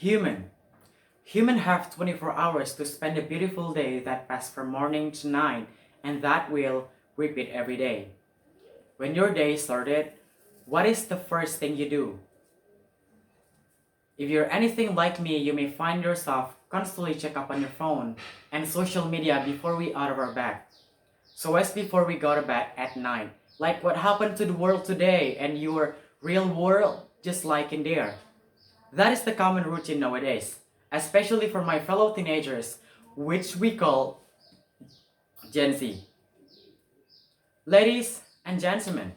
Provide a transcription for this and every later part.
Human. Human have 24 hours to spend a beautiful day that passes from morning to night, and that will repeat every day. When your day started, what is the first thing you do? If you're anything like me, you may find yourself constantly check up on your phone and social media before we out of our bed. So as before we go to bed at night, like what happened to the world today and your real world just like in there. That is the common routine nowadays, especially for my fellow teenagers, which we call Gen Z. Ladies and gentlemen,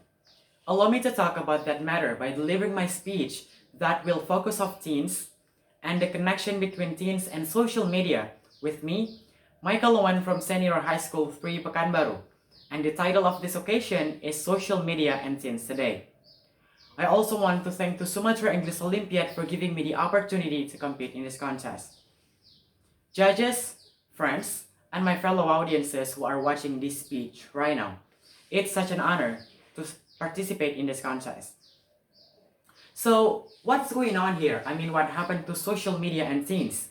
allow me to talk about that matter by delivering my speech that will focus on teens and the connection between teens and social media with me, Michael Owen from Senior High School 3 Pekanbaru, and the title of this occasion is Social Media and Teens Today. I also want to thank the Sumatra English Olympiad for giving me the opportunity to compete in this contest. Judges, friends, and my fellow audiences who are watching this speech right now, it's such an honor to participate in this contest. So, what's going on here? I mean, what happened to social media and teens?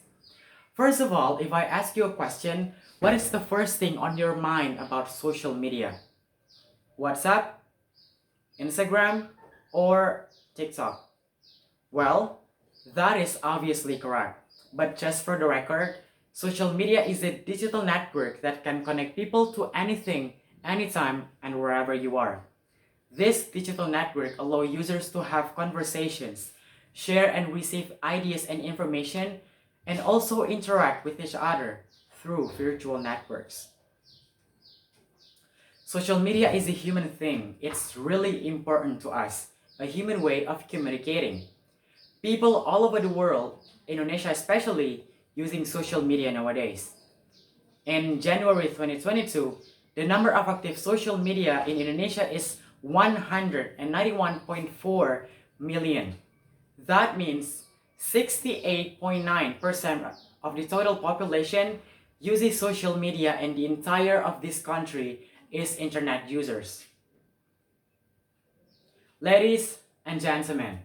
First of all, if I ask you a question, what is the first thing on your mind about social media? WhatsApp, Instagram, or TikTok? Well, that is obviously correct. But just for the record, social media is a digital network that can connect people to anything, anytime, and wherever you are. This digital network allows users to have conversations, share and receive ideas and information, and also interact with each other through virtual networks. Social media is a human thing. It's really important to us, a human way of communicating. People all over the world, Indonesia especially, using social media nowadays. In January 2022, the number of active social media in Indonesia is 191.4 million. That means 68.9% of the total population uses social media, and the entire of this country is internet users. Ladies and gentlemen,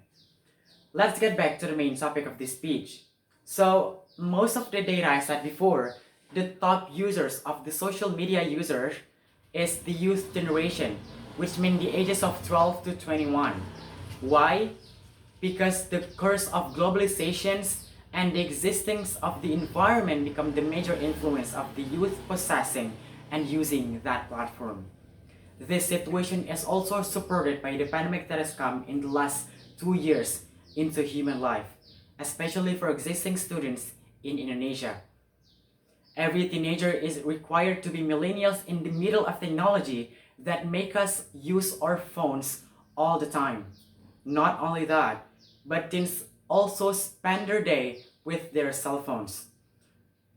let's get back to the main topic of this speech. So, most of the data I said before, the top users of the social media users is the youth generation, which means the ages of 12 to 21. Why? Because the curse of globalizations and the existence of the environment become the major influence of the youth possessing and using that platform. This situation is also supported by the pandemic that has come in the last 2 years into human life, especially for existing students in Indonesia. Every teenager is required to be millennials in the middle of technology that make us use our phones all the time. Not only that, but teens also spend their day with their cell phones.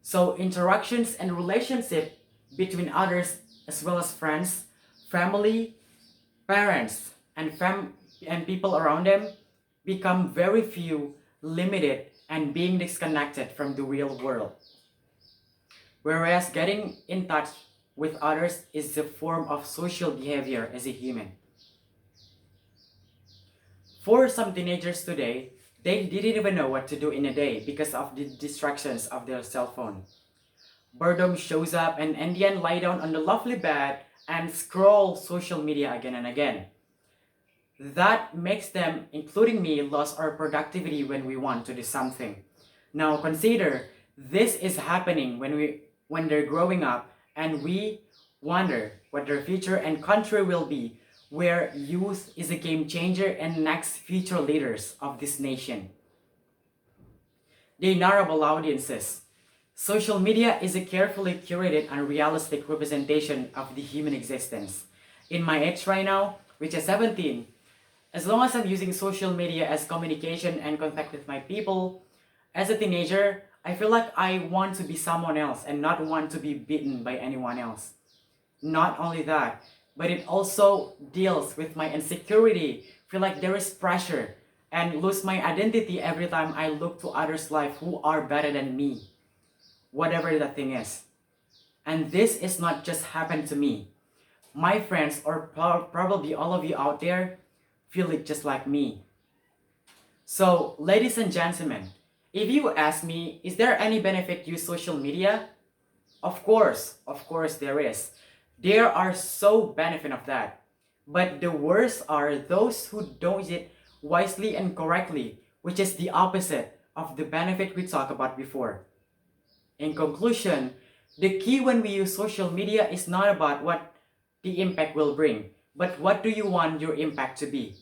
So interactions and relationship between others as well as friends, family, parents, and people around them become very few, limited, and being disconnected from the real world. Whereas getting in touch with others is a form of social behavior as a human. For some teenagers today, they didn't even know what to do in a day because of the distractions of their cell phone. Boredom shows up and Indian lie down on the lovely bed and scroll social media again and again. That makes them, including me, lose our productivity when we want to do something. Now consider, this is happening when they're growing up, and we wonder what their future and country will be, where youth is a game changer and next future leaders of this nation. The honorable audiences, social media is a carefully curated and realistic representation of the human existence. In my age right now, which is 17, as long as I'm using social media as communication and contact with my people, as a teenager, I feel like I want to be someone else and not want to be beaten by anyone else. Not only that, but it also deals with my insecurity, feel like there is pressure, and lose my identity every time I look to others' life who are better than me, whatever the thing is. And this is not just happened to me. My friends, or probably all of you out there, feel it just like me. So, ladies and gentlemen, If you ask me, is there any benefit to use social media? Of course there is. There are so benefit of that. But the worst are those who don't use it wisely and correctly, which is the opposite of the benefit we talked about before. In conclusion, the key when we use social media is not about what the impact will bring, but what do you want your impact to be.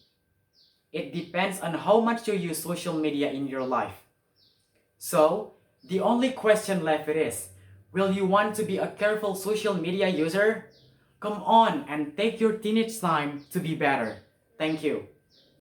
It depends on how much you use social media in your life. So, the only question left is, will you want to be a careful social media user? Come on and take your teenage time to be better. Thank you.